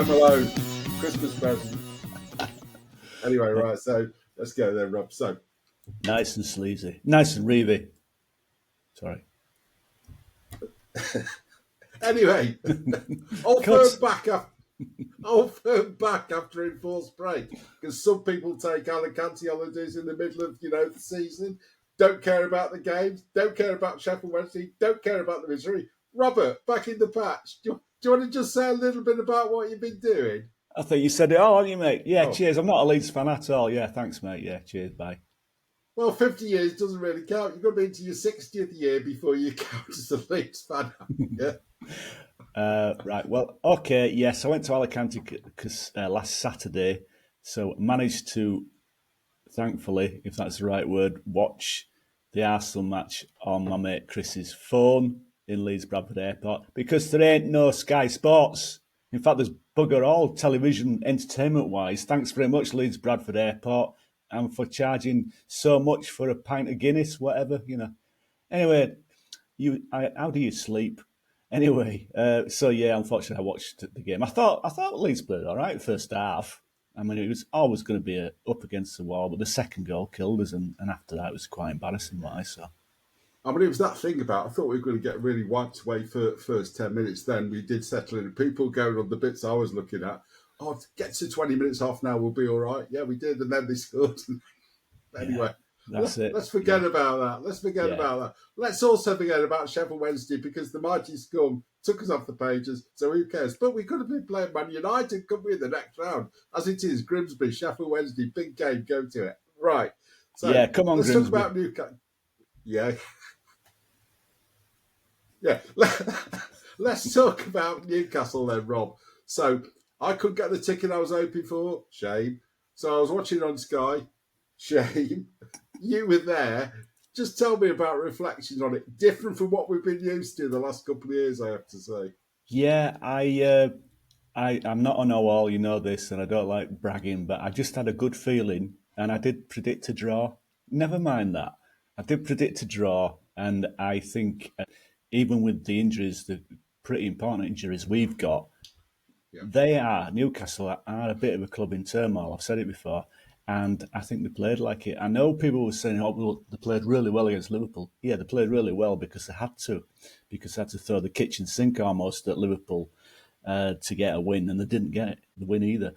Home Alone, Christmas present. Anyway, right, so let's go there, Rob. So Nice and sleazy. Nice and Revie. Sorry. anyway, old firm back after enforced break, because some people take Alicante holidays in the middle of the season. Don't care about the games. Don't care about Sheffield Wednesday. Don't care about the misery. Robert, back in the patch. Do you want to just say a little bit about what you've been doing? I think you said it all, haven't you, mate? Yeah, Cheers. I'm not a Leeds fan at all. Yeah, thanks, mate. Yeah, cheers. Bye. Well, 50 years doesn't really count. You've got to be into your 60th year before you count as a Leeds fan. Yeah. Right. Well, okay. Yes, I went to Alicante last Saturday, so managed to, thankfully, if that's the right word, watch the Arsenal match on my mate Chris's phone in Leeds Bradford Airport, because there ain't no Sky Sports. In fact, there's bugger all television entertainment-wise. Thanks very much, Leeds Bradford Airport, and for charging so much for a pint of Guinness, whatever. Anyway, how do you sleep? Anyway, so yeah, unfortunately, I watched the game. I thought Leeds played all right first half. I mean, it was always going to be up against the wall, but the second goal killed us, and after that, it was quite embarrassing what I saw. I mean, it was that thing about, I thought we were going to get really wiped away for first 10 minutes. Then we did settle in. People going on the bits I was looking at, get to 20 minutes off now, we'll be all right. Yeah, we did, and then they scored. Anyway, let's forget about that. Let's forget about that. Let's also forget about Sheffield Wednesday, because the mighty scum took us off the pages, so who cares? But we could have been playing Man United, couldn't we, in the next round? As it is, Grimsby, Sheffield Wednesday, big game, go to it. Right. So yeah, come on, let's Grimsby. talk about Newcastle. Yeah. Yeah, let's talk about Newcastle then, Rob. So I couldn't get the ticket I was hoping for. Shame. So I was watching on Sky. Shame. You were there. Just tell me about reflections on it. Different from what we've been used to the last couple of years, I have to say. Yeah, I'm not on all, you know this, and I don't like bragging, but I just had a good feeling, and I did predict a draw. Never mind that. I did predict a draw, and I think even with the injuries, the pretty important injuries we've got, Newcastle are a bit of a club in turmoil. I've said it before, and I think they played like it. I know people were saying, well, they played really well against Liverpool. Yeah, they played really well because they had to throw the kitchen sink almost at Liverpool to get a win, and they didn't get the win either.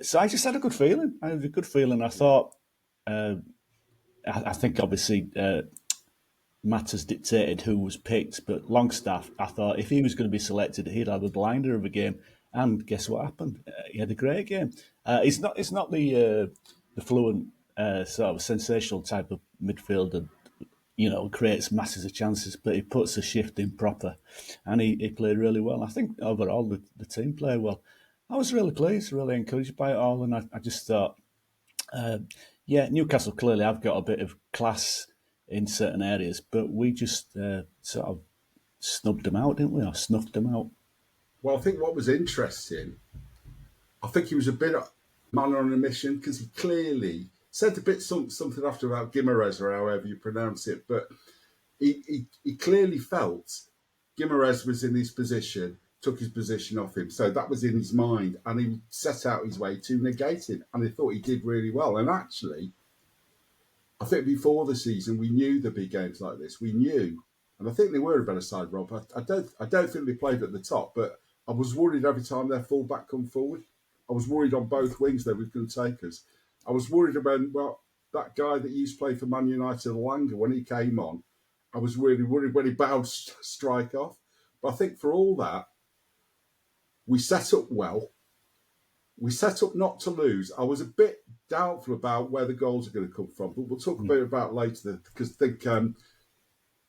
So I just had a good feeling. I thought, I think obviously matters dictated who was picked, but Longstaff, I thought if he was going to be selected, he'd have a blinder of a game. And guess what happened? He had a great game. It's not the fluent sort of sensational type of midfielder, creates masses of chances, but he puts a shift in proper, and he played really well. I think overall the team played well. I was really pleased, really encouraged by it all, and I just thought, Newcastle clearly have got a bit of class in certain areas, but we just sort of snubbed them out, didn't we? Or snuffed them out. Well, I think what was interesting, I think he was a bit man on a mission, because he clearly said a bit something after about Guimaraes, or however you pronounce it, but he clearly felt Guimaraes was in his position, took his position off him. So that was in his mind, and he set out his way to negate it, and I thought he did really well. And actually, I think before the season, we knew there'd be games like this. We knew, and I think they were a better side, Rob. I don't think they played at the top, but I was worried every time their fullback come forward. I was worried on both wings they were going to take us. I was worried about that guy that used to play for Man United, Langer, when he came on. I was really worried when he bounced strike off. But I think for all that, we set up well. We set up not to lose. I was a bit doubtful about where the goals are going to come from, but we'll talk a bit about later, because I think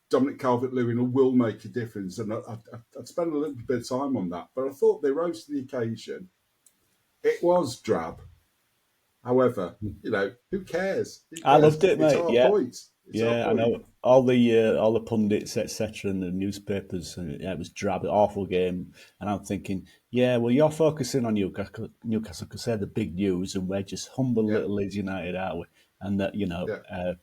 Dominic Calvert-Lewin will make a difference, and I'd spend a little bit of time on that. But I thought they rose to the occasion. It was drab. However, who cares? I loved it, mate. Yeah, I know all the pundits, etc., and the newspapers. It was drab, awful game, and I'm thinking, you're focusing on Newcastle because they're the big news, and we're just humble little Leeds United, aren't we? And that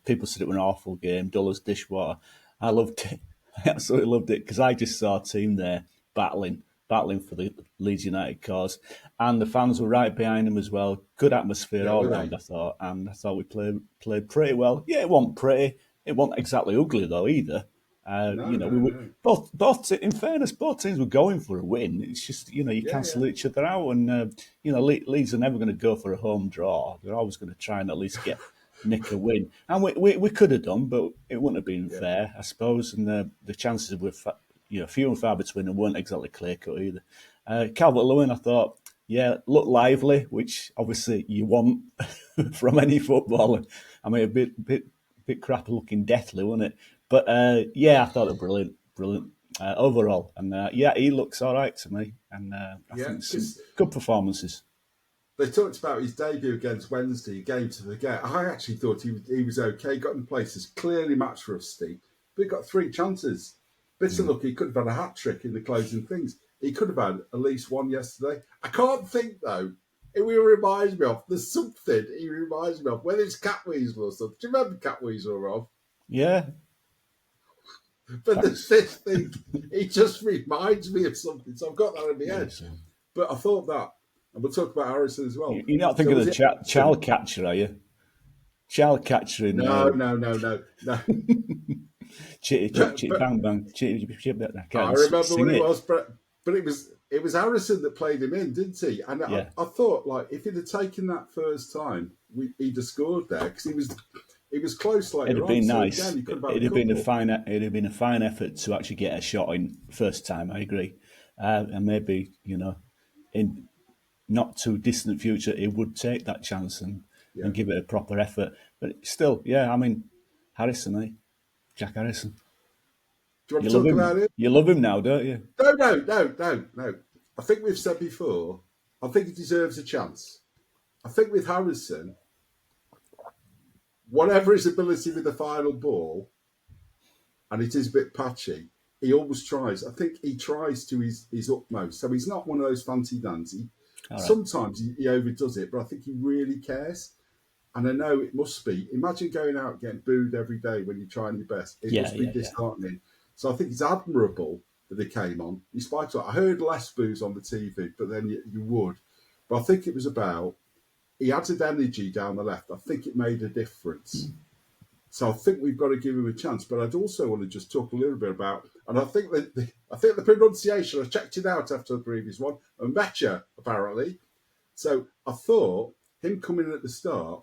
people said it was an awful game, dull as dishwater. I loved it. I absolutely loved it, because I just saw a team there battling, battling for the Leeds United cause, and the fans were right behind him as well. Good atmosphere all round, I thought, and I thought we played pretty well. Yeah, it wasn't pretty. It wasn't exactly ugly though either. No. Both. In fairness, both teams were going for a win. It's just you cancel each other out, and Leeds are never going to go for a home draw. They're always going to try and at least nick a win, and we could have done, but it wouldn't have been fair, I suppose. And the chances were few and far between, and weren't exactly clear cut either. Calvert-Lewin, I thought, looked lively, which obviously you want from any footballer. I mean, a bit crap looking deathly, wasn't it? But I thought it brilliant overall, and he looks all right to me, and I think some good performances. They talked about his debut against Wednesday, game to forget. I actually thought he was okay. Got in places, clearly matched for us, Steve. But he got 3 chances. Bit of luck, he could have had a hat trick in the closing things. He could have had at least one yesterday. I can't think though. It reminds me of there's something he reminds me of. Whether it's Catweasel or something. Do you remember Catweasel, Rob? Yeah. But the 5th thing, he just reminds me of something. So I've got that in my head. But I thought that, and we'll talk about Harrison as well. You're not thinking of the child catcher, are you? Child catcher in No. Chitty, chitty, bang, bang, chitty, chitty, I remember when it was, but it was Harrison that played him in, didn't he? And I thought, like, if he'd have taken that first time, he'd have scored there because he was close later. It'd have been nice. So again, it'd have been a fine effort to actually get a shot in first time. I agree, and maybe in not too distant future, he would take that chance and give it a proper effort. But still, I mean, Harrison, Jack Harrison. Do you want to talk about him? You love him now, don't you? No. I think we've said before, I think he deserves a chance. I think with Harrison, whatever his ability with the final ball, and it is a bit patchy, he always tries. I think he tries to his utmost. So he's not one of those fancy dancy. Right. Sometimes he overdoes it, but I think he really cares. And I know it must be. Imagine going out getting booed every day when you're trying your best. It must be disheartening. Yeah. So I think it's admirable that they came on. Despite that, I heard less boos on the TV, but then you would. But I think it was about, he added energy down the left. I think it made a difference. So I think we've got to give him a chance. But I'd also want to just talk a little bit about, and I think the pronunciation, I checked it out after the previous one, Mecha, apparently. So I thought him coming in at the start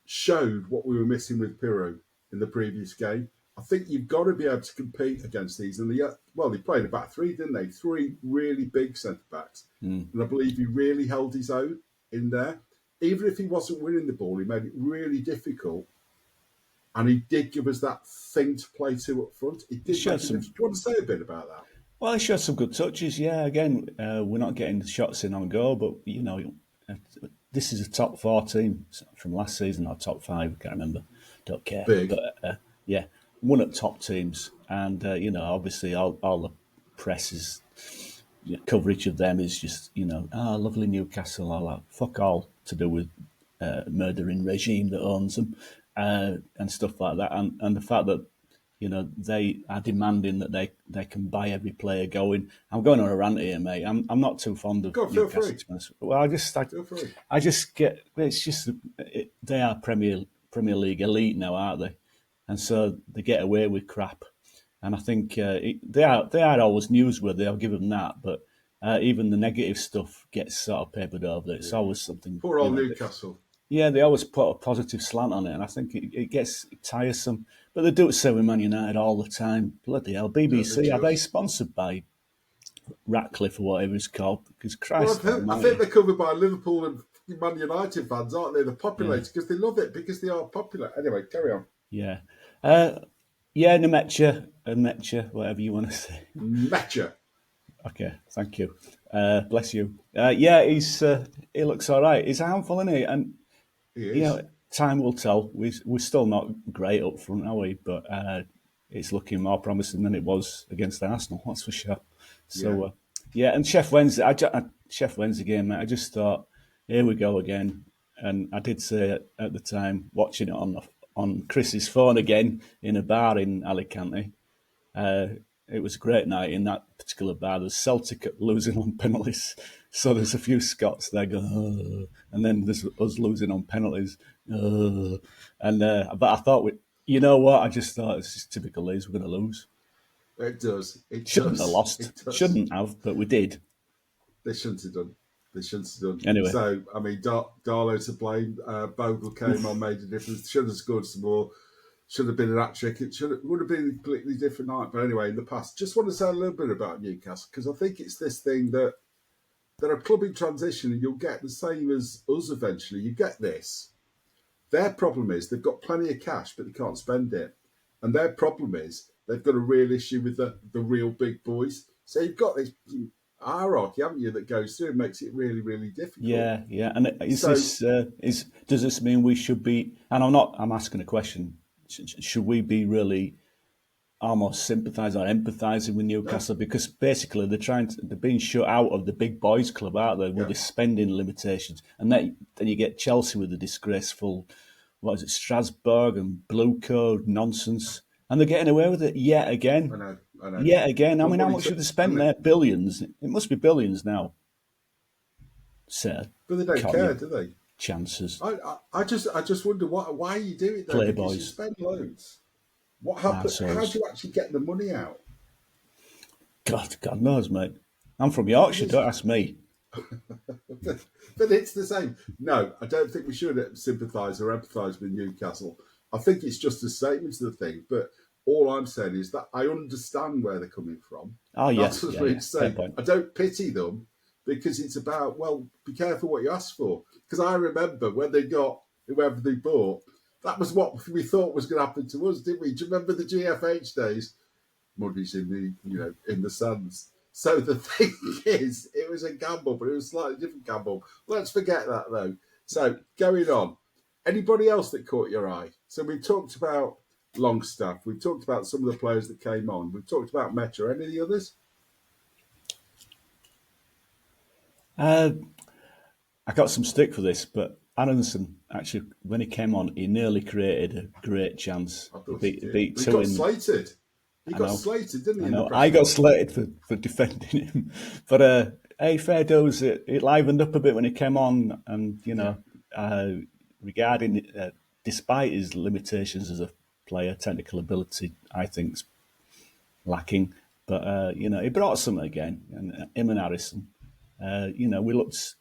showed what we were missing with Pirou in the previous game. I think you've got to be able to compete against these. And they played a back 3, didn't they? 3 really big centre-backs. And I believe he really held his own in there. Even if he wasn't winning the ball, he made it really difficult. And he did give us that thing to play to up front. Do you want to say a bit about that? Well, he showed some good touches, Again, we're not getting the shots in on goal, but, this is a top 4 team from last season, or top 5, I can't remember. Don't care. Big. But, one of the top teams. And, obviously all the press coverage of them is just, lovely Newcastle, all that. Fuck all to do with murdering regime that owns them and stuff like that. And the fact that, they are demanding that they can buy every player going. I'm going on a rant here, mate. I'm not too fond of Newcastle. Well, I just get, it's just, they are Premier League elite now, aren't they? And so they get away with crap. And I think they are always newsworthy, I'll give them that. But even the negative stuff gets sort of papered over. It's always something. Poor old Newcastle. Yeah, they always put a positive slant on it, and I think it gets tiresome. But they do it so with Man United all the time. Bloody hell. BBC, are they sponsored by Ratcliffe or whatever it's called? Because Christ, I think they're covered by Liverpool and Man United fans, aren't they? They're populated because they love it, because they are popular. Anyway, carry on. Yeah. Nemecha, whatever you want to say. Mecha. Okay, thank you. Bless you. He looks all right. He's a handful, isn't he? And time will tell. We're still not great up front, are we? But it's looking more promising than it was against Arsenal. That's for sure. So and Chef Wednesday game, mate. I just thought, here we go again. And I did say at the time, watching it on Chris's phone again in a bar in Alicante. it was a great night in that particular bar. There's Celtic losing on penalties, so there's a few Scots there going, "Ugh," and then there's us losing on penalties, "Ugh." And but I thought, you know what? I just thought it's just typical Leeds. We're going to lose. It does. It Shouldn't have does. lost. It does. Shouldn't have, but we did. They shouldn't have done. They shouldn't have done. Anyway. So, I mean, Darlow to blame. Bogle came on, made a difference. Should have scored some more. Should have been an hat-trick. Would have been a completely different night. But anyway, in the past, just want to say a little bit about Newcastle, because I think it's this thing that they're a club in transition, and you'll get the same as us eventually. You get this. Their problem is they've got plenty of cash, but they can't spend it. And their problem is they've got a real issue with the real big boys. So you've got this hierarchy, haven't you, that goes through and makes it really, really difficult. Yeah. And does this mean we should be, and I'm asking a question, should we be really almost sympathising or empathising with Newcastle? No. Because basically they're being shut out of the big boys club, aren't they, with the spending limitations. And then you get Chelsea with the disgraceful, Strasbourg and Blue Code nonsense. And they're getting away with it yet again. I know. Yet again. I mean, how much have they spent there? Billions. It must be billions now. But they don't care, do they? Chances. I just wonder why you do it though. Playboys. Because you spend loads. What happens? How do you actually get the money out? God knows, mate. I'm from Yorkshire. Don't ask me. But it's the same. No, I don't think we should sympathise or empathise with Newcastle. I think it's just a statement to the thing. But all I'm saying is that I understand where they're coming from. Oh, yes. That's what I'm saying. I don't pity them because it's about, well, be careful what you ask for. Because I remember when they got whoever they bought, that was what we thought was going to happen to us, didn't we? Do you remember the GFH days? Muddies in the sands. So the thing is, it was a gamble, but it was a slightly different gamble. Let's forget that, though. So, going on. Anybody else that caught your eye? So we've talked about Longstaff. We've talked about some of the players that came on. We've talked about Meta. Any of the others? I got some stick for this, but Aronson, actually, when he came on, he nearly created a great chance. He got slated. He got slated, didn't he? I got slated for defending him. But hey, fair dues, it livened up a bit when he came on. And, regarding, despite his limitations as a player, technical ability, I think, is lacking. But, he brought something again. And him and Harrison, we looked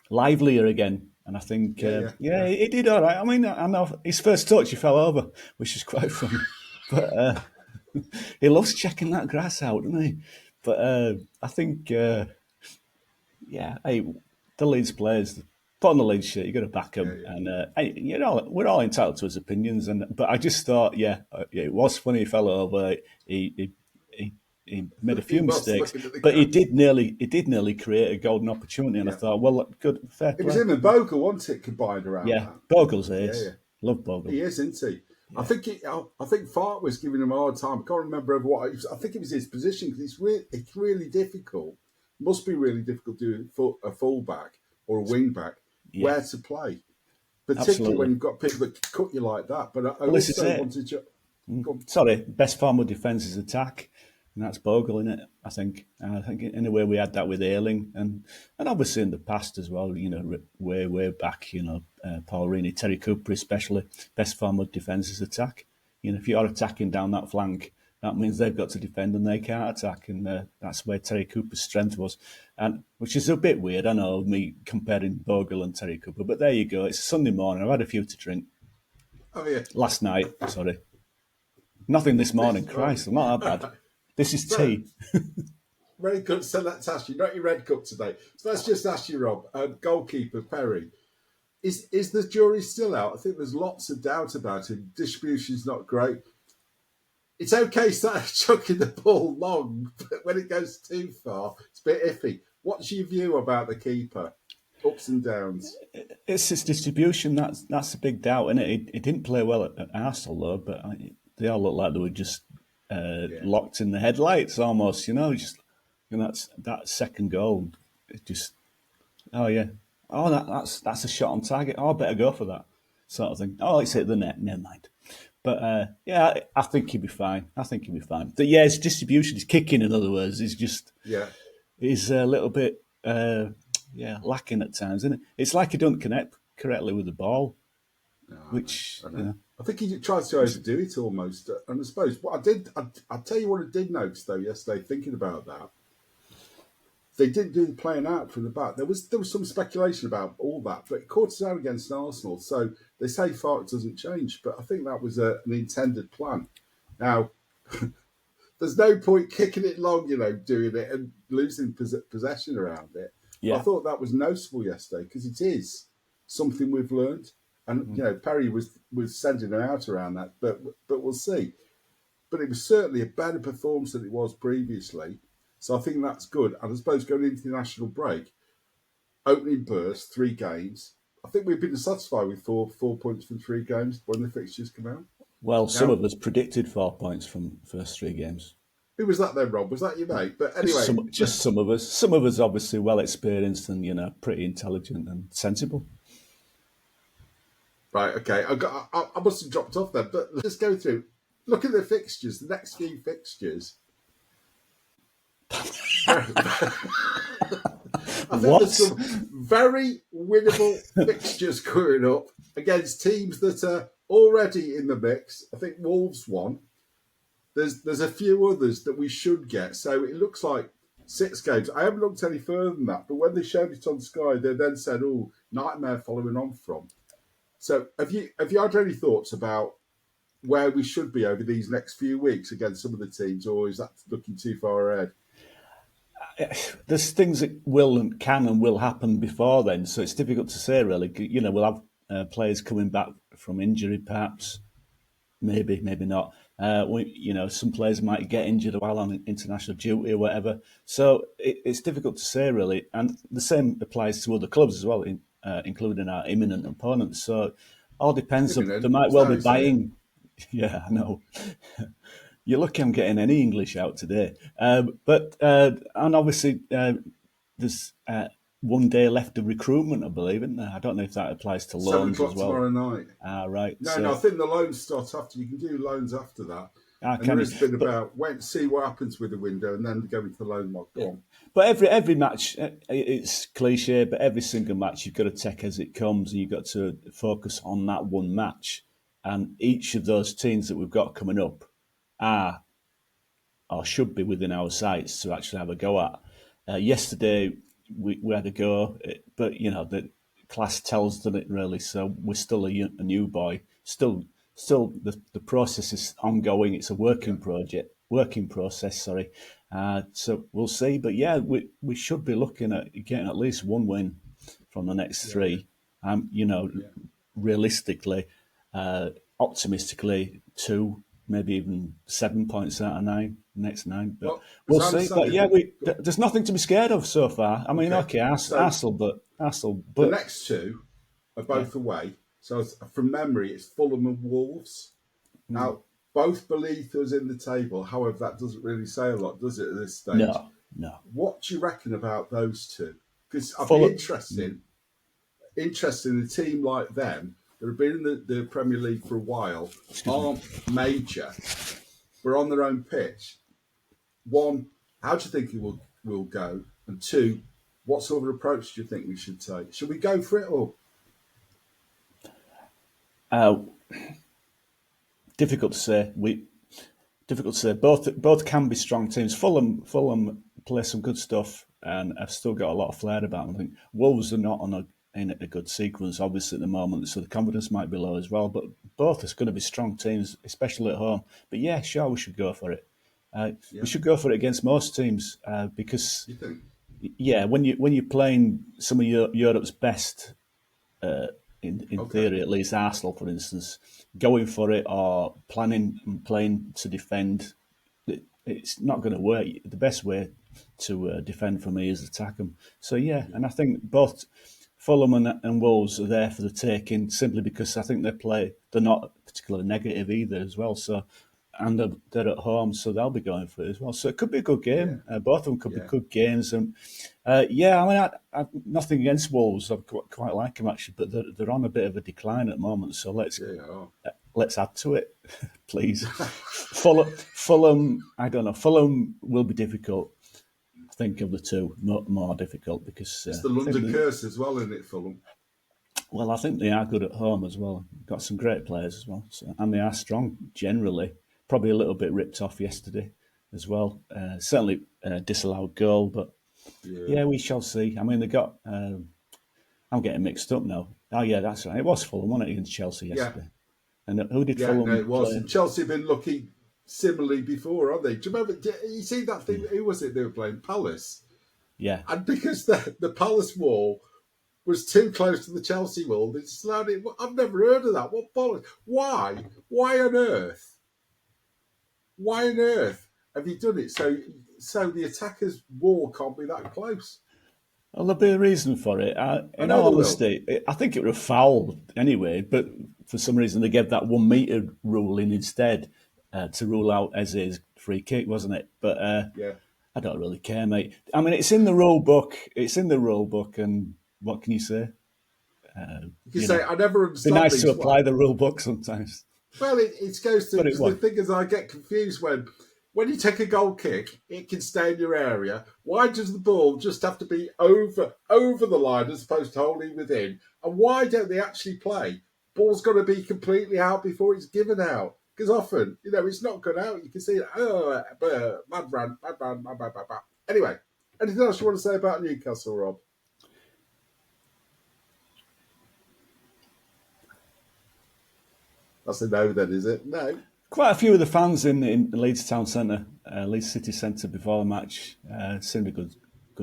livelier again. And I think, he did all right. I mean, I know his first touch, he fell over, which is quite funny. But he loves checking that grass out, doesn't he? But I think, hey, the Leeds players, put on the Leeds shirt, you've got to back them. And, we're all entitled to his opinions. But I just thought, it was funny he fell over. He made a few mistakes, but he did nearly create a golden opportunity, and I thought, well, good, fair play. It was him and Bogle, wasn't it, combined around that? Bogle's ace. Love Bogle. He is, isn't he? Yeah. I think Farke was giving him a hard time. I can't remember what. I think it was his position because it's really difficult. Must be really difficult doing a fullback or a wing back where to play, particularly when you've got people that cut you like that. But I also wanted to. Best form of defence is attack. And that's Bogle, isn't it? I think in a way we had that with Ayling and obviously in the past as well, way back, Paul Reaney, Terry Cooper especially, best form of defence is attack. If you're attacking down that flank, that means they've got to defend and they can't attack, and that's where Terry Cooper's strength was, and which is a bit weird, I know, me comparing Bogle and Terry Cooper, but there you go. It's a Sunday morning. I've had a few to drink. Oh yeah. Last night, sorry. Nothing this morning. Christ, I'm not that bad. This is tea. Very good. So let's ask you, not your red cup today. So let's just ask you, Rob, goalkeeper Perry. Is the jury still out? I think there's lots of doubt about him. Distribution's not great. It's okay chucking the ball long, but when it goes too far, it's a bit iffy. What's your view about the keeper? Ups and downs. It's his distribution. That's a big doubt, isn't it? He didn't play well at Arsenal, though, but they all look like they were just locked in the headlights almost, just that second goal. It just, that's a shot on target. I better go for that sort of thing. Oh, it's hit the net. Never mind. But yeah, I think he'll be fine. I think he'll be fine. But yeah, his distribution, his kicking, in other words, is just Yeah. is a little bit lacking at times, isn't it? It's like he don't connect correctly with the ball, No, which I know. I think he tries to overdo it almost. And I suppose what I'll tell you what I did notice though yesterday, thinking about that. They didn't do the playing out from the back. There was some speculation about all that, but it caught us out against Arsenal. So they say Farke doesn't change, but I think that was an intended plan. Now, there's no point kicking it long, doing it and losing possession around it. But I yeah, thought that was noticeable yesterday because it is something we've learned. And Perry was sending them out around that, but we'll see. But it was certainly a better performance than it was previously. So I think that's good. And I suppose going into the national break, opening burst, 3 games. I think we've been satisfied with four points from 3 games when the fixtures come out. well, some Now, of us predicted 4 points from first 3 games. who was that then, Rob? Was that your mate? But anyway, Just some of us. Some of us obviously well experienced and pretty intelligent and sensible. right, okay. I must have dropped off then. But let's go through. Look at the fixtures. The next few fixtures. I think there's some very winnable fixtures coming up against teams that are already in the mix. I think Wolves won. There's a few others that we should get. So it looks like 6 games. I haven't looked any further than that, but when they showed it on Sky, they then said, "Oh, nightmare following on from." So have you had any thoughts about where we should be over these next few weeks against some of the teams, or is that looking too far ahead? There's things that can and will happen before then, so it's difficult to say really. We'll have players coming back from injury, perhaps, maybe not. Some players might get injured while on international duty or whatever. So it's difficult to say really, and the same applies to other clubs as well, including our imminent opponents. So all depends. They might well be buying. Yeah, I know. You're lucky I'm getting any English out today. And obviously there's 1 day left of recruitment, I believe, isn't there? I don't know if that applies to loans as well. 7 o'clock tomorrow night. Right. No, I think the loans start after. You can do loans after that. And there has been about wait and see what happens with the window and then go into the loan market. Go on. But every match, it's cliche, but every single match you've got to take as it comes, and you've got to focus on that one match. And each of those teams that we've got coming up are or should be within our sights to actually have a go at. Yesterday we had a go, but the class tells them it really. So we're still a new boy. Still the process is ongoing. It's a working process. Sorry. So we'll see. But yeah, we should be looking at getting at least 1 win from the next 3. Realistically, optimistically, 2, maybe even 7 points out of 9, next 9. But we'll see. But yeah, there's nothing to be scared of so far. I mean, Arsenal, but the next 2 are both away. So from memory, it's Fulham and Wolves. Now, both beneath us in the table. However, that doesn't really say a lot, does it, at this stage? No. What do you reckon about those 2? Because I'd be interested in a team like them that have been in the Premier League for a while, aren't major, but on their own pitch. 1, how do you think it will go? And 2, what sort of approach do you think we should take? Should we go for it or? Difficult to say. Difficult to say. Both can be strong teams. Fulham play some good stuff, and I've still got a lot of flair about them. I think Wolves are not in a good sequence, obviously, at the moment, so the confidence might be low as well. But both are going to be strong teams, especially at home. But yeah, sure, we should go for it. We should go for it against most teams because, when you're playing some of Europe's best, in theory at least, Arsenal, for instance, going for it or planning and playing to defend, it's not going to work. The best way to defend for me is attack them. So and I think both Fulham and Wolves are there for the taking simply because I think they're not particularly negative either as well. So, and they're at home, so they'll be going for it as well. So it could be a good game. Both of them could be good games. And I mean, I nothing against Wolves. I quite like them actually, but they're on a bit of a decline at the moment. So let's add to it. please. Fulham, I don't know. Fulham will be difficult. I think of the two, more difficult because It's the London curse as well, isn't it, Fulham? well, I think they are good at home as well. Got some great players as well, and they are strong generally. Probably a little bit ripped off yesterday as well. Certainly disallowed goal, but yeah, we shall see. I mean, they got. I'm getting mixed up now. Oh yeah, that's right. It was Fulham, wasn't it, against Chelsea yesterday? And who did Fulham no, it was. play? And Chelsea have been lucky similarly before, haven't they? Do you remember? You see that thing? Who was it they were playing? Palace. Yeah. And because the Palace wall was too close to the Chelsea wall, they just allowed it. I've never heard of that. What bollocks? Why? Why on earth? Why on earth have you done it so the attacker's wall can't be that close? Well, there'll be a reason for it. In all honesty, I think it was a foul anyway, but for some reason they gave that 1 metre rule in instead to rule out Eze's free kick, wasn't it? But I don't really care, mate. I mean, it's in the rule book. It's in the rule book, and what can you say? You can say, I never understand. It'd be nice to apply the rule book sometimes. Well, it goes to the thing is I get confused when you take a goal kick, it can stay in your area. Why does the ball just have to be over the line as opposed to holding within? And why don't they actually play? Ball's got to be completely out before it's given out. Because often, it's not gone out. You can see it. Mad run. Anyway, anything else you want to say about Newcastle, Rob? That's a no then, is it? No. Quite a few of the fans in the Leeds Town Centre, Leeds City Centre before the match seemed a good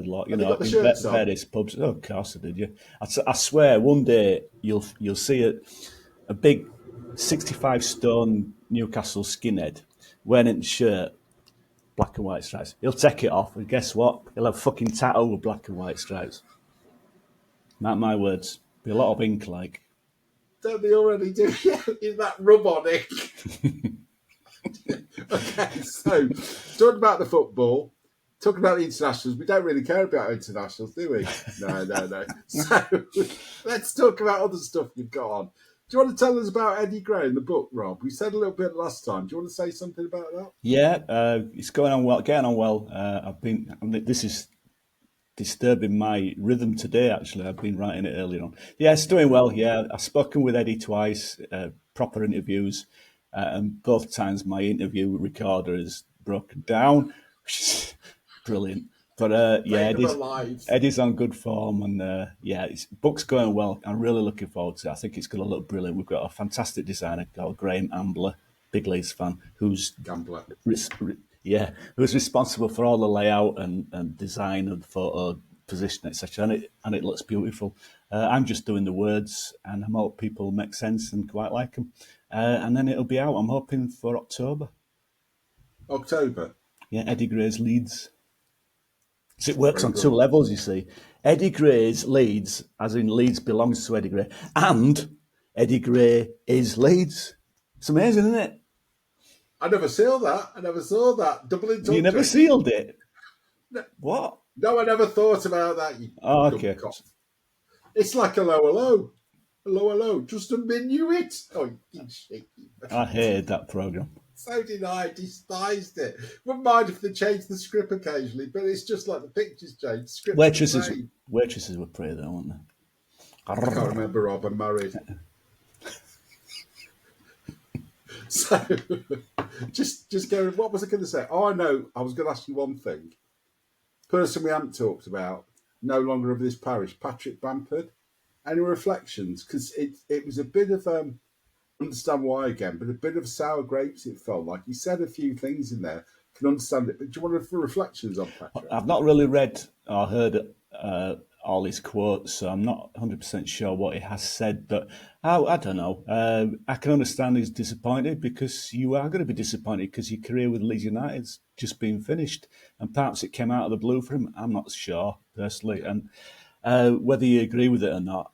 lot. Have got the shirts on? Various pubs. Oh, of course I did. Yeah, I swear, one day you'll see a big 65-stone Newcastle skinhead wearing a shirt, black and white stripes. He'll take it off, and guess what? He'll have fucking tattoo with black and white stripes. Mark my words. Be a lot of ink, like. Don't they already do? Yeah, is that rub on it? Okay, so talking about the football, talking about the internationals, we don't really care about internationals, do we? No. So let's talk about other stuff you've got on. Do you want to tell us about Eddie Gray in the book, Rob? We said a little bit last time. Do you want to say something about that? Yeah, it's going on well, getting on well. This is disturbing my rhythm today, actually. I've been writing it earlier on. Yeah, it's doing well, yeah. I've spoken with Eddie twice, proper interviews, and both times my interview recorder is broken down, which is brilliant. But yeah, Eddie's on good form, and his book's going well. I'm really looking forward to it. I think it's going to look brilliant. We've got a fantastic designer called Graham Ambler, big Leeds fan, who's who's responsible for all the layout and design of the photo position, etc. And it looks beautiful. I'm just doing the words, and I hope people make sense and quite like them. And then it'll be out. I'm hoping for October. October? Yeah, Eddie Gray's Leeds. So it works on two levels, you see. Eddie Gray's Leeds, as in Leeds belongs to Eddie Gray, and Eddie Gray is Leeds. It's amazing, isn't it? I never saw that. Double entendre. You never sealed it? No. What? No, I never thought about that. Okay. It's like hello. Hello. Just a minuet. Oh, you shaky. I hated that programme. So did I. Despised it. Wouldn't mind if they changed the script occasionally, but it's just like the pictures change. Waitresses were pretty though, weren't they? I can't remember, Rob. I'm married. So, just going, what was I going to say? Oh, I know. I was going to ask you one thing. Person we haven't talked about, no longer of this parish, Patrick Bamford. Any reflections? Because it was a bit of, understand why again, but a bit of sour grapes it felt like. He said a few things in there. Can understand it. But do you want reflections on Patrick? I've not really read or heard all his quotes, so I'm not 100% sure what he has said, but I don't know. I can understand he's disappointed, because you are going to be disappointed because your career with Leeds United's just been finished, and perhaps it came out of the blue for him. I'm not sure, personally, and whether you agree with it or not,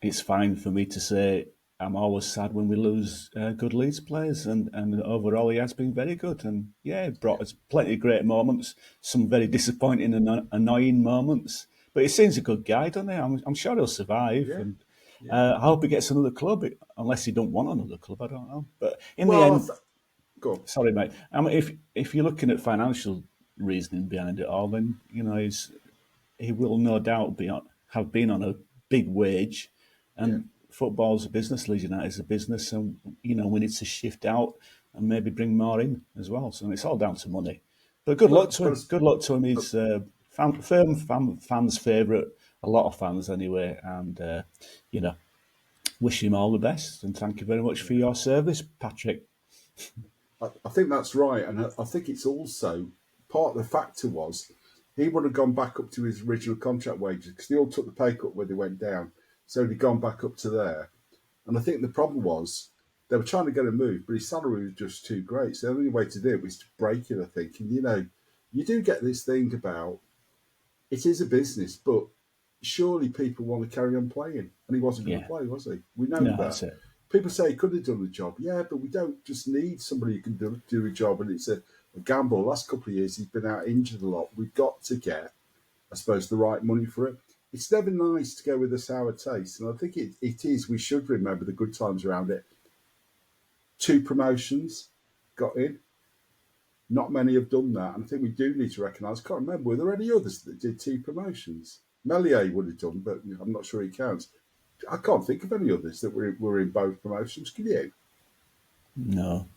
it's fine for me to say I'm always sad when we lose good Leeds players, and overall he has been very good. And yeah, it brought us plenty of great moments, some very disappointing and annoying moments. But he seems a good guy, doesn't he? I'm sure he'll survive. Yeah. And I hope he gets another club, unless he don't want another club. I don't know. But in the Well, end, go on. sorry, mate. I mean, if you're looking at financial reasoning behind it all, then he will no doubt have been on a big wage, Yeah. and football's a business. Leeds United is a business, and we need to shift out and maybe bring more in as well. So it's all down to money. But good luck to him. Good luck to him. He's fans' favourite. A lot of fans anyway, and wish him all the best. And thank you very much for your service, Patrick. I think that's right, and I think it's also part of the factor was he would have gone back up to his original contract wages because they all took the pay cut where they went down, so he'd gone back up to there. And I think the problem was they were trying to get a move, but his salary was just too great. So the only way to do it was to break it, I think. And you do get this thing about it is a business, but surely people want to carry on playing, and he wasn't going to play, was he? We know that. That's it. People say he could have done the job. Yeah, but we don't just need somebody who can do a job, and it's a gamble. The last couple of years, he's been out injured a lot. We've got to get, I suppose, the right money for it. It's never nice to go with a sour taste, and I think it is. We should remember the good times around it. 2 promotions got in. Not many have done that, and I think we do need to recognise. I can't remember, were there any others that did 2 promotions? Melier would have done, but I'm not sure he counts. I can't think of any others that were in both promotions. Can you? No.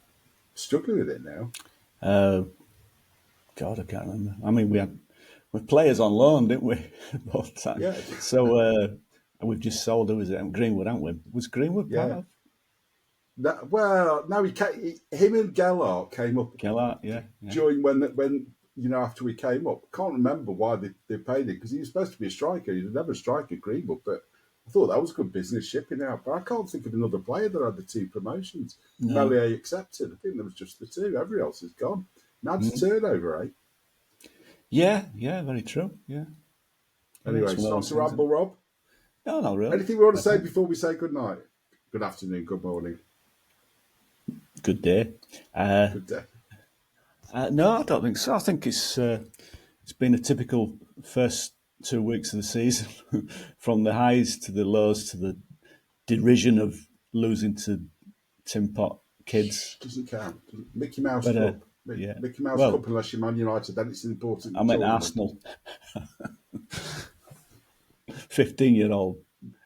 Struggling with it now. God, I can't remember. I mean, we had players on loan, didn't we? Both times. Yeah. So we've just sold, who was it? Greenwood, haven't we? Was Greenwood part of? No, him and Gellart came up. Gellart, yeah. During when after we came up. Can't remember why they paid him because he was supposed to be a striker. He was never a striker, Greenwood, but I thought that was good business shipping out. But I can't think of another player that had the 2 promotions. No. Melier accepted. I think there was just the 2. Everybody else is gone. Now it's turnover, eh? Yeah, very true. Yeah. Anyway, it's not to ramble, Rob. No, not really. Anything we want to say before we say good night? Good afternoon, good morning. Good day. Good day. No, I don't think so. I think it's been a typical first 2 weeks of the season, from the highs to the lows to the derision of losing to Tin Pot kids. Doesn't count. Mickey Mouse Cup. Yeah. Mickey Mouse Cup, unless you're Man United, then it's important. I meant Arsenal. 15-year-old.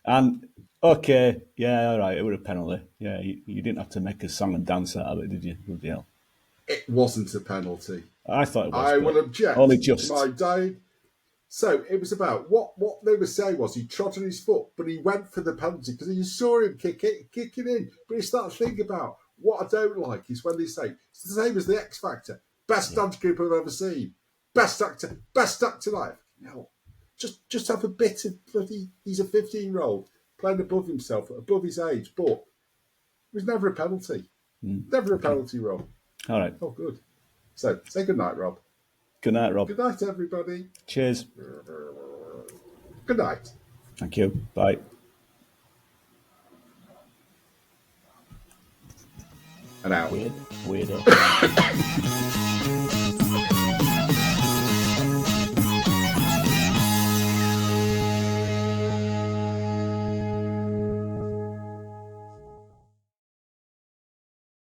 And, okay, yeah, all right, it was a penalty. Yeah, you didn't have to make a song and dance out of it, did you? Bloody hell. It wasn't a penalty. I thought it was. I will object. Only just. My day. So it was about what they were saying was he trod on his foot, but he went for the penalty because you saw him kicking in. But you start thinking about what I don't like is when they say it's the same as the X Factor, best dance group I've ever seen, best actor life. No, just have a bit of bloody. He's a 15-year-old playing above himself, above his age, but it was never a penalty. Never a penalty, Rob. All right. Oh, good. So say good night, Rob. Good night, Rob. Good night, everybody. Cheers. Good night. Thank you. Bye. And out. Weirdo.